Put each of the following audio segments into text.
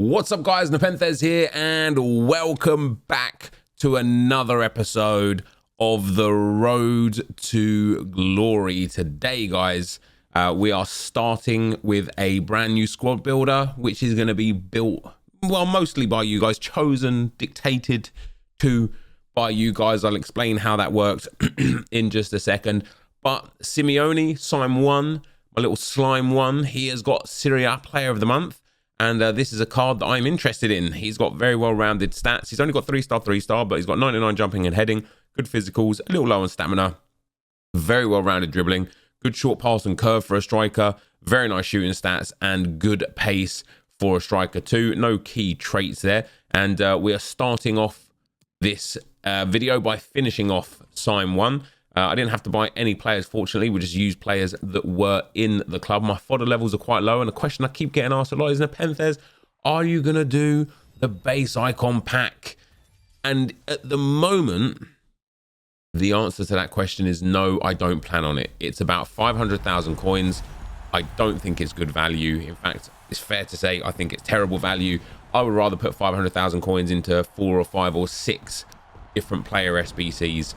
What's up, guys? NepentheZ here, and welcome back to another episode of the Road to Glory. Today, guys, we are starting with a brand new squad builder, which is going to be built, well, mostly by you guys, chosen, dictated to by you guys. I'll explain how that works in just a second. But Simeone, Slime 1, my little Slime 1, he has got Serie A Player of the Month. And this is a card that I'm interested in. He's got very well-rounded stats. He's only got 3-star, but he's got 99 jumping and heading, good physicals, a little low on stamina, very well-rounded dribbling, good short pass and curve for a striker, very nice shooting stats, and good pace for a striker too. No key traits there. And we are starting off this video by finishing off Slime 1. I didn't have to buy any players, fortunately. We just used players that were in the club. My fodder levels are quite low, and the question I keep getting asked a lot is, NepentheZ, are you going to do the base icon pack? And at the moment, the answer to that question is no, I don't plan on it. It's about 500,000 coins. I don't think it's good value. In fact, it's fair to say I think it's terrible value. I would rather put 500,000 coins into 4 or 5 or 6 different player SBCs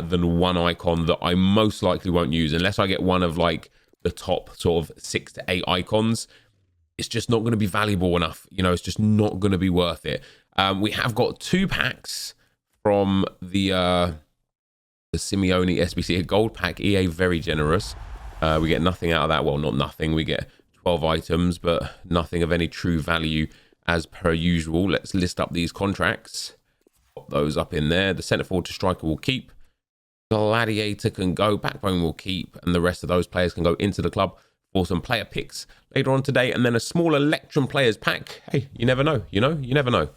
than one icon that I most likely won't use unless I get one of like the top sort of 6 to 8 icons. It's just not going to be valuable enough. You know, it's just not going to be worth it. We have got 2 packs from the Simeone SBC, a gold pack. EA very generous. We get nothing out of that. Well, not nothing. We get 12 items, but nothing of any true value as per usual. Let's list up these contracts. Pop those up in there. The centre forward to striker will keep. Gladiator can go, Backbone will keep, and the rest of those players can go into the club for some player picks later on today, and then a small Electrum players pack. Hey, you never know, you never know.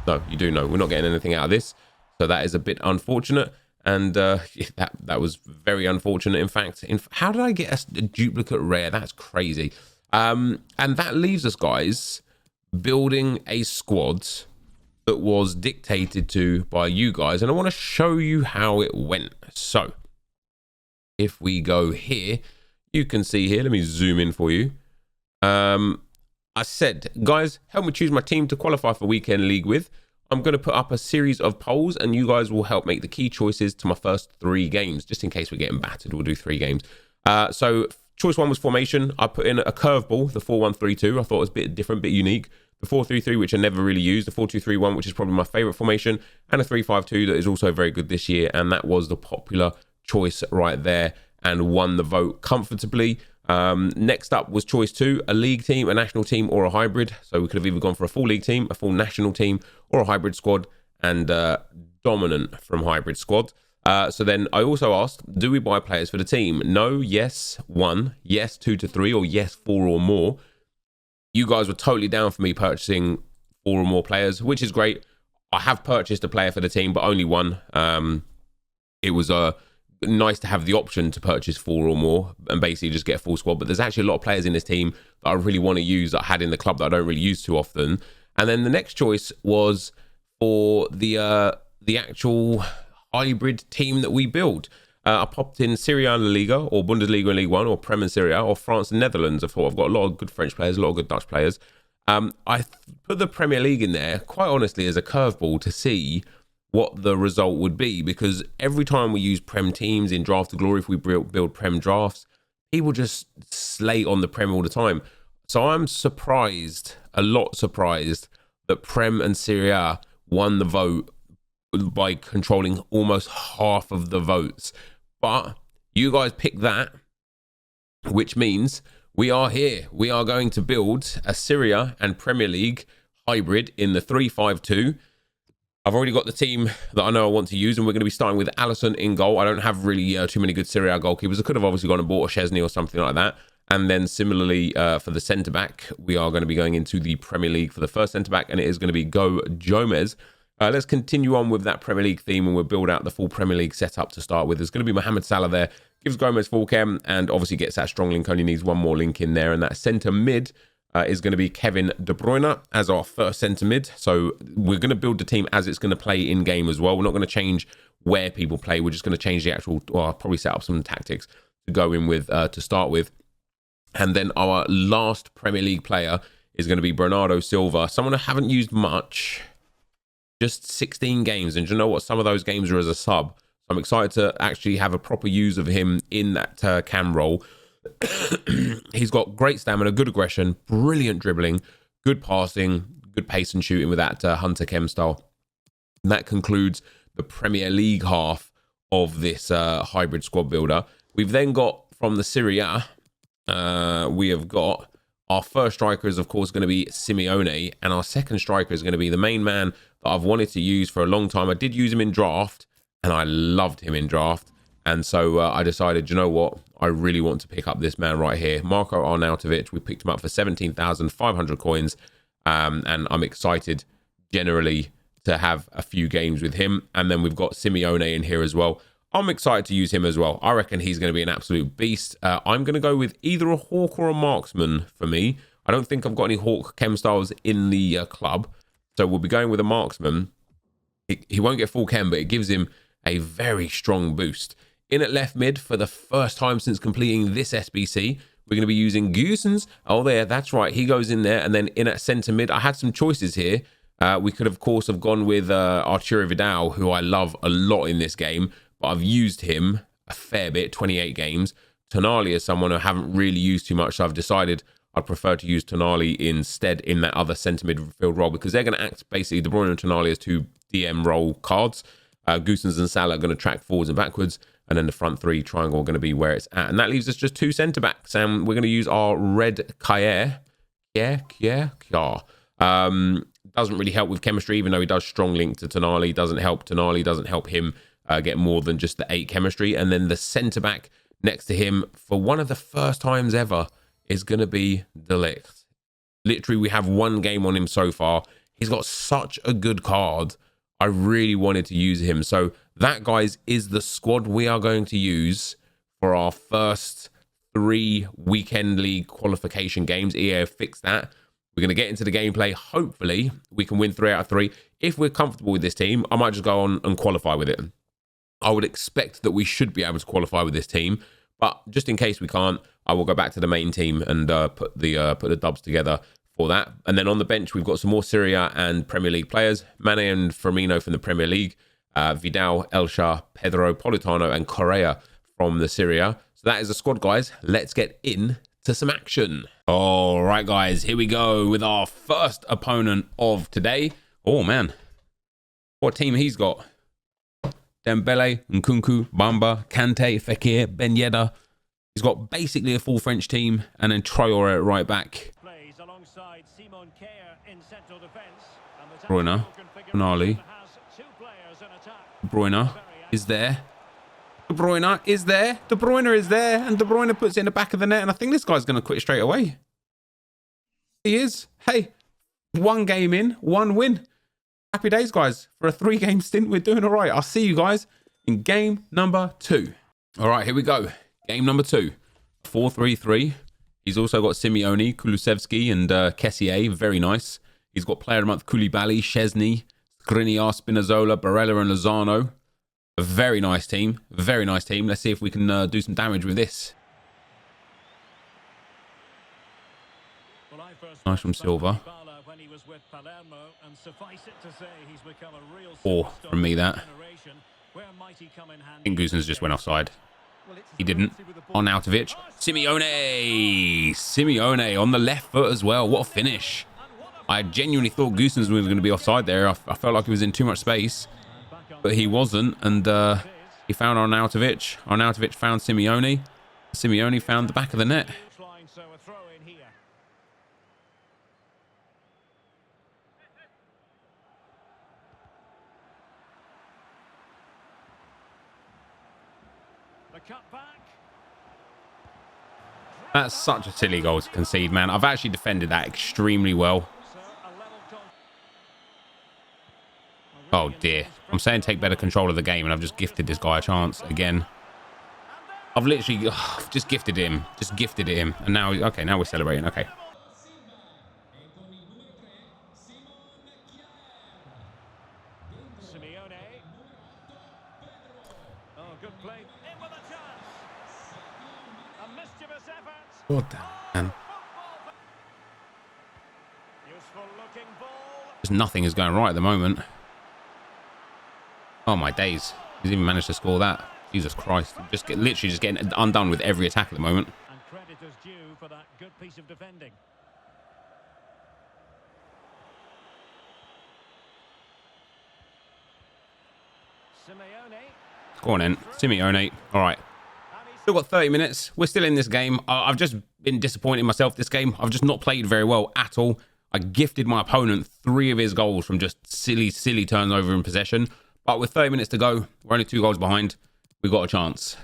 No, you do know. We're not getting anything out of this, so that is a bit unfortunate, and that was very unfortunate. In fact, how did I get a duplicate rare? That's crazy. And that leaves us, guys, building a squad that was dictated to by you guys, and I want to show you how it went. So if we go here, you can see here, let me zoom in for you. I said, guys, help me choose my team to qualify for weekend league with. I'm going to put up a series of polls, and you guys will help make the key choices to my first 3 games, just in case we're getting battered. We'll do 3 games. So choice 1 was formation. I put in a curveball, the 4-1-3-2. I thought it was a bit different, bit unique. The 4-3-3, which I never really used, the 4-2-3-1, which is probably my favorite formation, and a 3-5-2 that is also very good this year, and that was the popular choice right there and won the vote comfortably. Next up was choice 2, a league team, a national team, or a hybrid. So we could have either gone for a full league team, a full national team, or a hybrid squad, and dominant from hybrid squad. So then I also asked, do we buy players for the team? No, yes, 1, yes, 2 to 3, or yes, 4 or more. You guys were totally down for me purchasing 4 or more players, which is great. I have purchased a player for the team, but only 1. It was nice to have the option to purchase 4 or more and basically just get a full squad. But there's actually a lot of players in this team that I really want to use that I had in the club that I don't really use too often. And then the next choice was for the actual hybrid team that we build. I popped in Serie A and La Liga, or Bundesliga and League 1, or Prem and Serie A, or France and Netherlands. I thought I've got a lot of good French players, a lot of good Dutch players. I put the Premier League in there, quite honestly, as a curveball to see what the result would be, because every time we use Prem teams in Draft to Glory, if we build Prem drafts, people just slate on the Prem all the time. So I'm surprised, a lot surprised, that Prem and Serie A won the vote by controlling almost half of the votes. But you guys picked that, which means we are here. We are going to build a Serie A and Premier League hybrid in the 3-5-2. I've already got the team that I know I want to use, and we're going to be starting with Alisson in goal. I don't have really too many good Serie A goalkeepers. I could have obviously gone and bought a Chesney or something like that. And then similarly for the centre-back, we are going to be going into the Premier League for the first centre-back, and it is going to be Go Gomez. Let's continue on with that Premier League theme, and we'll build out the full Premier League setup to start with. There's going to be Mohamed Salah there, gives Gomez full chem, and obviously gets that strong link. Only needs 1 more link in there, and that centre mid is going to be Kevin De Bruyne as our first centre mid. So we're going to build the team as it's going to play in game as well. We're not going to change where people play. We're just going to change the actual, or I'll probably set up some tactics to go in with to start with. And then our last Premier League player is going to be Bernardo Silva, someone I haven't used much, just 16 games. And you know what? Some of those games are as a sub. So I'm excited to actually have a proper use of him in that cam role. He's got great stamina, good aggression, brilliant dribbling, good passing, good pace and shooting with that Hunter Chem style. And that concludes the Premier League half of this hybrid squad builder. We've then got from the Serie A, we have got our first striker is, of course, going to be Simeone, and our second striker is going to be the main man that I've wanted to use for a long time. I did use him in draft, and I loved him in draft. And so I decided, you know what? I really want to pick up this man right here, Marko Arnautovic. We picked him up for 17,500 coins, and I'm excited generally to have a few games with him. And then we've got Simeone in here as well. I'm excited to use him as well. I reckon he's going to be an absolute beast. I'm going to go with either a Hawk or a Marksman for me. I don't think I've got any Hawk chem styles in the club. So we'll be going with a Marksman. He won't get full chem, but it gives him a very strong boost. In at left mid, for the first time since completing this SBC, we're going to be using Goossens. Oh, there, that's right. He goes in there. And then in at centre mid, I had some choices here. We could, of course, have gone with Arturo Vidal, who I love a lot in this game. But I've used him a fair bit, 28 games. Tonali is someone I haven't really used too much, so I've decided I'd prefer to use Tonali instead in that other centre midfield role, because they're going to act basically, De Bruyne and Tonali as two DM role cards. Goossens and Salah are going to track forwards and backwards, and then the front three triangle are going to be where it's at. And that leaves us just two centre backs, and we're going to use our red Kjaer. Doesn't really help with chemistry, even though he does strong link to Tonali. Doesn't help Tonali, doesn't help him get more than just the 8 chemistry. And then the centre back next to him for one of the first times ever is going to be De Ligt. Literally, we have one game on him so far. He's got such a good card. I really wanted to use him. So that, guys, is the squad we are going to use for our first 3 weekend league qualification games. EA have fixed that. We're going to get into the gameplay. Hopefully, we can win 3 out of 3. If we're comfortable with this team, I might just go on and qualify with it. I would expect that we should be able to qualify with this team, but just in case we can't, I will go back to the main team and put the dubs together for that. And then on the bench, we've got some more Serie A and Premier League players. Mane and Firmino from the Premier League, Vidal, Elcha, Pedro, Politano, and Correa from the Serie A. So that is the squad, guys. Let's get into some action. All right, guys, here we go with our first opponent of today. Oh, man. What team he's got? Dembele, Nkunku, Bamba, Kante, Fekir, Ben Yedder. He's got basically a full French team, and then Traore at right back. De Bruyne, Tonali. De Bruyne is there. De Bruyne is there. De Bruyne is there, and De Bruyne puts it in the back of the net, and I think this guy's going to quit straight away. He is. Hey, 1 game in, 1 win. Happy days, guys. For a 3-game stint, we're doing all right. I'll see you guys in game number 2. All right, here we go. Game number 2. 4-3-3. He's also got Simeone, Kulusevski, and Kessié. Very nice. He's got player of the month Koulibaly, Szczesny, Skriniar, Spinazzola, Barella, and Lozano. A very nice team. Very nice team. Let's see if we can do some damage with this. Nice from Silva. 4 from me, that. I think Goossens just went offside. He didn't. Arnautovic. Simeone! Simeone on the left foot as well. What a finish. I genuinely thought Goossens was going to be offside there. I felt like he was in too much space. But he wasn't. And he found Arnautovic. Arnautovic found Simeone. Simeone found the back of the net. That's such a silly goal to concede, man. I've actually defended that extremely well. Oh, dear. I'm saying take better control of the game, and I've just gifted this guy a chance again. I've literally just gifted him. Just gifted him. And now, okay, now we're celebrating. Okay. God damn, man. Just nothing is going right at the moment. Oh my days. He's even managed to score that. Jesus Christ. Literally just getting undone with every attack at the moment. And credit is due for that good piece of defending. Go on in. Simeone. All right. Still got 30 minutes. We're still in this game. I've just been disappointed in myself this game. I've just not played very well at all. I gifted my opponent 3 of his goals from just silly turnover in possession. But with 30 minutes to go, we're only 2 goals behind. We've got a chance.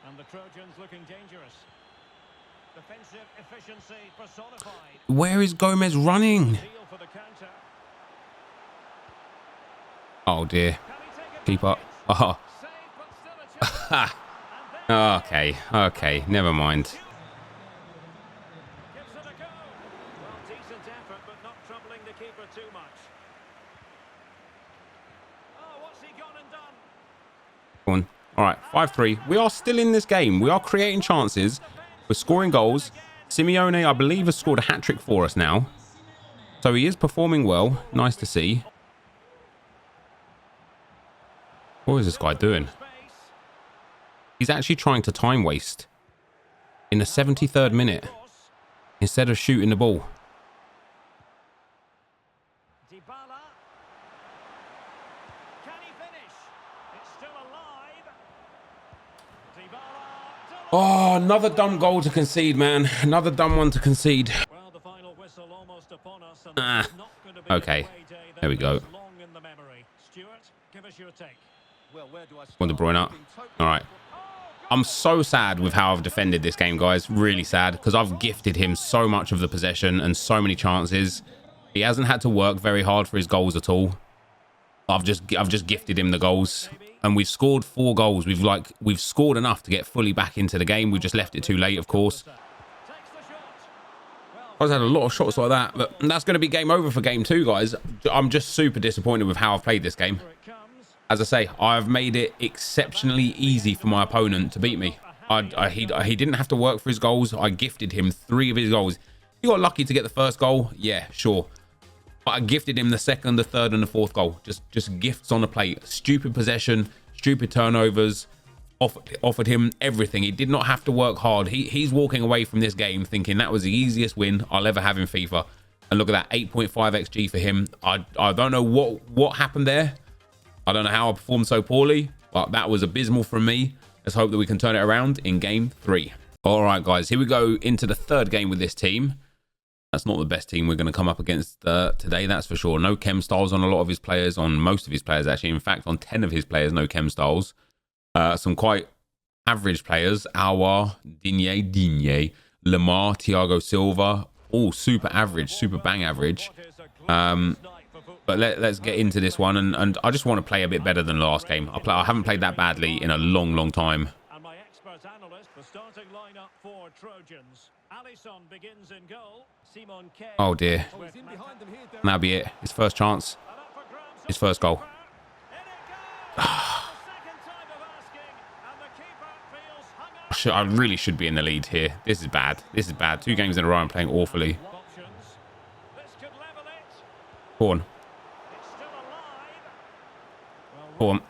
And the Trojans looking dangerous. Defensive efficiency personified. Where is Gomez running? Oh dear. Keep up. Oh. Okay. Okay. Never mind. Gives it a go. Well, decent effort, but not troubling the keeper too much. Oh, what's he gone and done? Go on. All right. 5-3. We are still in this game. We are creating chances. We're scoring goals. Simeone, I believe, has scored a hat-trick for us now. So he is performing well. Nice to see. What is this guy doing? He's actually trying to time waste in the 73rd minute instead of shooting the ball. Oh, another dumb goal to concede, man. Another dumb one to concede. Okay, there we go. On De Bruyne. All right. I'm so sad with how I've defended this game, guys. Really sad, because I've gifted him so much of the possession and so many chances. He hasn't had to work very hard for his goals at all. I've just gifted him the goals, and we've scored 4 goals. We've scored enough to get fully back into the game. We've just left it too late, of course. I've had a lot of shots like that, but that's going to be game over for game 2, guys. I'm just super disappointed with how I've played this game. As I say, I've made it exceptionally easy for my opponent to beat me. He didn't have to work for his goals. I gifted him 3 of his goals. He got lucky to get the first goal. Yeah, sure. But I gifted him the second, the third, and the 4th goal. Just gifts on the plate. Stupid possession, stupid turnovers. Offered him everything. He did not have to work hard. He's walking away from this game thinking that was the easiest win I'll ever have in FIFA. And look at that, 8.5 XG for him. I don't know what happened there. I don't know how I performed so poorly, but that was abysmal from me. Let's hope that we can turn it around in game 3. All right, guys, here we go into the 3rd game with this team. That's not the best team we're going to come up against today, that's for sure. No chem styles on a lot of his players, on most of his players, actually. In fact, on 10 of his players, no chem styles. Some quite average players. Aouar, Digne, Lamar, Thiago Silva. All super average, super bang average. But let's get into this one, and I just want to play a bit better than the last game. I haven't played that badly in a long time. And my expert analyst, the starting lineup for Trojans. Alisson begins in goal. Simon K. Oh dear. That'll be it. His first chance. His first goal. I really should be in the lead here. This is bad. This is bad. 2 games in a row I'm playing awfully. Go on. Go on.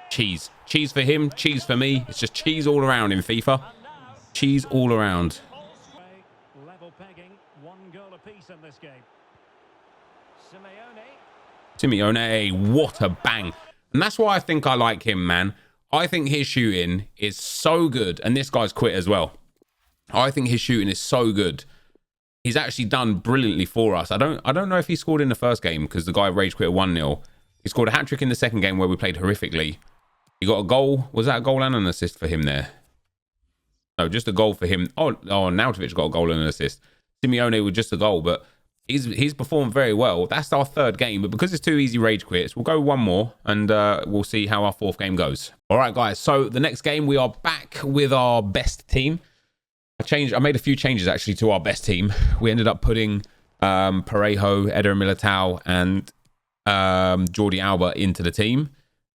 Cheese. Cheese for him. Cheese for me. It's just cheese all around in FIFA. Cheese all around. Level pegging, 1 goal apiece in this game. Simeone, what a bang. And that's why I think I like him, man. I think his shooting is so good. And this guy's quit as well. I think his shooting is so good. He's actually done brilliantly for us. I don't know if he scored in the first game because the guy rage quit at 1-0. He scored a hat-trick in the second game where we played horrifically. He got a goal. Was that a goal and an assist for him there? No, just a goal for him. Oh, Nautovic got a goal and an assist. Simeone with just a goal, but he's performed very well. That's our 3rd game, but because it's 2 easy rage quits, we'll go 1 more, and we'll see how our 4th game goes. All right, guys. So the next game, we are back with our best team. I made a few changes actually to our best team. We ended up putting Parejo, Eder Militao, and Jordi Alba into the team.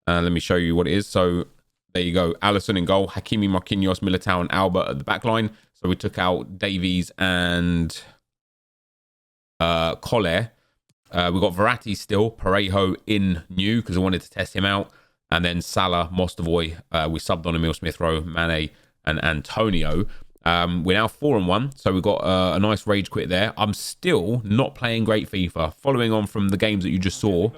Let me show you what it is. So there you go. Alisson in goal, Hakimi, Marquinhos, Militao, and Alba at the back line. So we took out Davies and Coller. We've got Verratti still, Parejo in new because I wanted to test him out. And then Salah, Mostovoy, we subbed on Emil Smith-Rowe, Mane, and Antonio. We're now 4-1, so we've got a nice rage quit there. I'm still not playing great FIFA. Following on from the games that you just saw,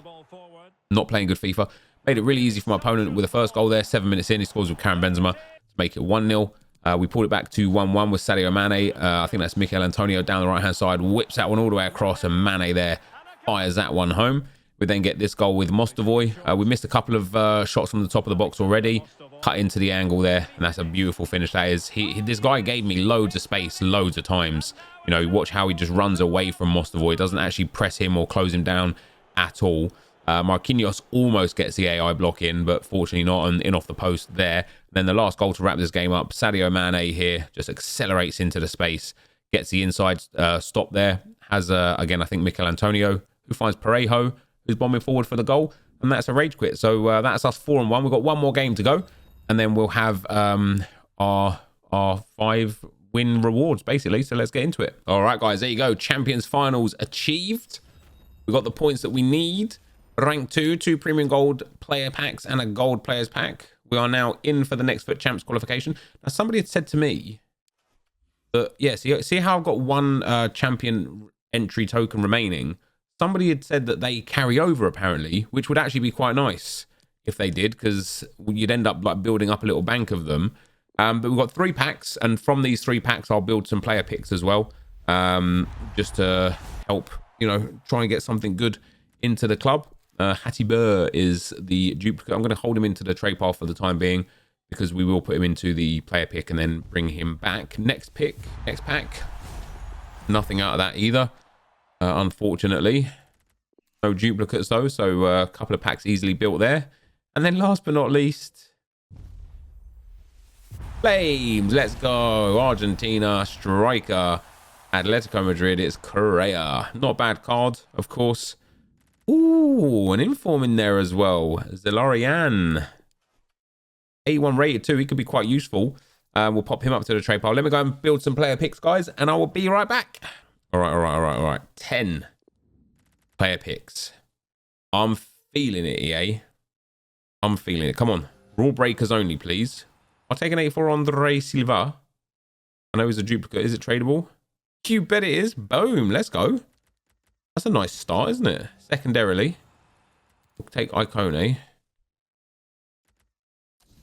not playing good FIFA. Made it really easy for my opponent with the first goal there. 7 minutes in, he scores with Karim Benzema to make it 1-0. We pulled it back to 1-1 with Sadio Mane. I think that's Mikel Antonio down the right-hand side. Whips that one all the way across, and Mane there fires that one home. We then get this goal with Mostovoy. We missed a couple of shots from the top of the box already. Cut into the angle there, and that's a beautiful finish. That is. This guy gave me loads of space, loads of times. You know, watch how he just runs away from Mostovoy. Doesn't actually press him or close him down at all. Marquinhos almost gets the AI block in, but fortunately not, and in off the post there. Then the last goal to wrap this game up, Sadio Mane here just accelerates into the space, gets the inside stop there. Has, again, I think Mikel Antonio, who finds Parejo, who's bombing forward for the goal, and that's a rage quit. So that's us 4-1. We've got one more game to go, and then we'll have our 5 win rewards, basically. So let's get into it. All right, guys, there you go. Champions Finals achieved. We've got the points that we need. Rank 2, 2 premium gold player packs and a gold players pack. We are now in for the next FUT Champs qualification. Now, somebody had said to me that, yeah, see how I've got 1 champion entry token remaining? Somebody had said that they carry over, apparently, which would actually be quite nice if they did, because you'd end up like building up a little bank of them. But we've got 3 packs, and from these 3 packs, I'll build some player picks as well, just to help, you know, try and get something good into the club. Hattie Burr is the duplicate. I'm going to hold him into the trade pile for the time being, because we will put him into the player pick and then bring him back. Next pack. Nothing out of that either, unfortunately. No duplicates though, so a couple of packs easily built there. And then last but not least, Flames. Let's go. Argentina striker. Atletico Madrid. It's Correa. Not a bad card, of course. Ooh, an inform in there as well. Zelarian. 81 rated too. He could be quite useful. We'll pop him up to the trade pile. Let me go and build some player picks, guys, and I will be right back. All right. 10 player picks. I'm feeling it, EA. I'm feeling it. Come on. Rule breakers only, please. I'll take an 84 Andre Silva. I know he's a duplicate. Is it tradable? You bet it is. Boom. Let's go. That's a nice start, isn't it? Secondarily, we'll take Icone.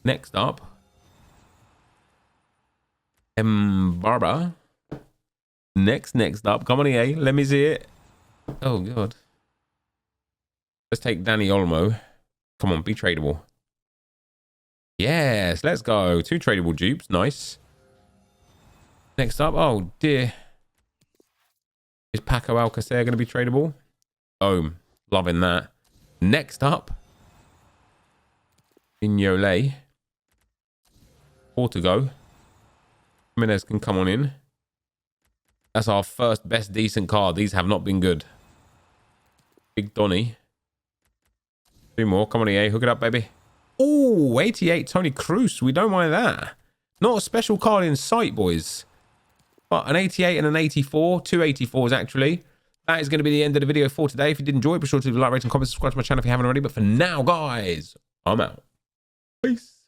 Next up, Barba. Next up. Come on, EA. Let me see it. Oh, God. Let's take Danny Olmo. Come on, be tradable. Yes, let's go. 2 tradable dupes. Nice. Next up, oh, dear. Is Paco Alcacer going to be tradable? Boom. Loving that. Next up, Mignolet. 4 to go. Jimenez can come on in. That's our first best decent card. These have not been good. Big Donny. 2 more. Come on, EA. Hook it up, baby. Oh, 88 Tony Kroos. We don't mind that. Not a special card in sight, boys. But an 88 and an 84. 2 84s, actually. That is going to be the end of the video for today. If you did enjoy it, be sure to leave a like, rate, and comment, subscribe to my channel if you haven't already. But for now, guys, I'm out. Peace.